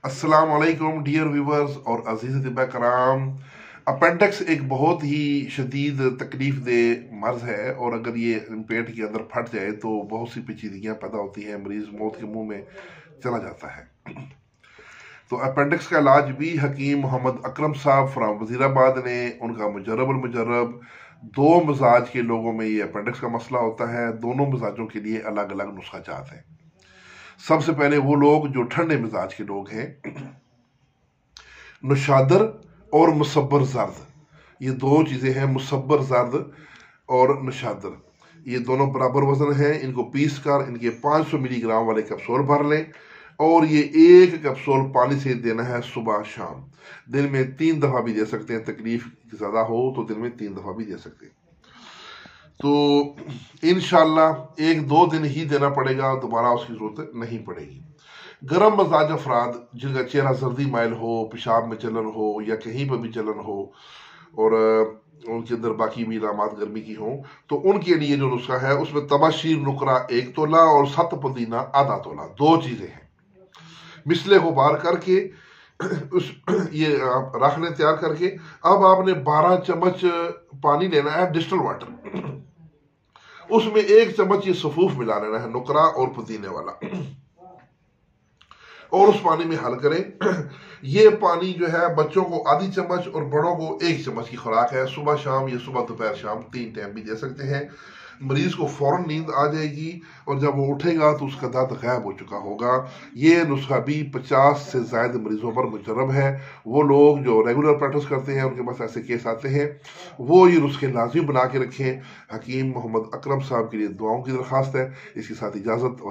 अस्सलाम वालेकुम dear viewers और अजीज़ तिब्बा कराम। अपेंडिक्स एक बहुत ही शदीद तकलीफ दे मर्ज़ है, और अगर ये पेट के अंदर फट जाए तो बहुत सी पेचीदगियाँ पैदा होती हैं, मरीज़ मौत के मुंह में चला जाता है। तो अपेंडिक्स का इलाज भी हकीम मोहम्मद अकरम साहब फ्राम वज़ीराबाद ने, उनका मुजर्रब दो मिजाज के लोगों में ये अपेंडिक्स का मसला होता है। दोनों मिजाजों के लिए अलग अलग नुस्खा जात है। सबसे पहले वो लोग जो ठंडे मिजाज के लोग हैं, नुशादर और मुसब्बर जर्द, ये दो चीज़ें हैं, मुसब्बर जर्द और नुशादर, ये दोनों बराबर वजन हैं। इनको पीस कर इनके 500 मिलीग्राम वाले कैप्सूल भर लें, और ये एक कैप्सूल पानी से देना है सुबह शाम। दिन में 3 दफ़ा भी दे सकते हैं, तकलीफ ज़्यादा हो तो दिन में 3 दफ़ा भी दे सकते हैं। तो इंशाल्लाह 1-2 दिन ही देना पड़ेगा, दोबारा उसकी ज़रूरत नहीं पड़ेगी। गर्म मजाज अफराद जिनका चेहरा सर्दी माइल हो, पेशाब में जलन हो या कहीं पर भी जलन हो, और उनके अंदर बाकी भी इलामात गर्मी की हों, तो उनके लिए जो नुस्खा है उसमें तबाशीर नुकरा 1 तोला और 7 पुदीना आधा तोला, 2 चीज़ें हैं। मिसले गुबार करके उस ये आप रख लें तैयार करके। अब आपने 12 चम्मच पानी लेना है, डिस्टल वाटर, उसमें 1 चम्मच ये सफूफ मिला लेना है, नुकरा और पुदीने वाला, और उस पानी में हल करें। ये पानी जो है बच्चों को आधी चम्मच और बड़ों को 1 चम्मच की खुराक है। सुबह शाम, ये सुबह दोपहर शाम 3 टाइम भी दे सकते हैं। मरीज को फौरन नींद आ जाएगी, और जब वो उठेगा तो उसका दर्द गायब हो चुका होगा। ये नुस्खा भी 50 से ज्यादा मरीजों पर मुजर्रब है। वो लोग जो रेगुलर प्रैक्टिस करते हैं, उनके पास ऐसे केस आते हैं, वो ये नुस्खे लाजमी बना के रखें। हकीम मोहम्मद अकरम साहब के लिए दुआओं की दरखास्त है। इसके साथ इजाजत।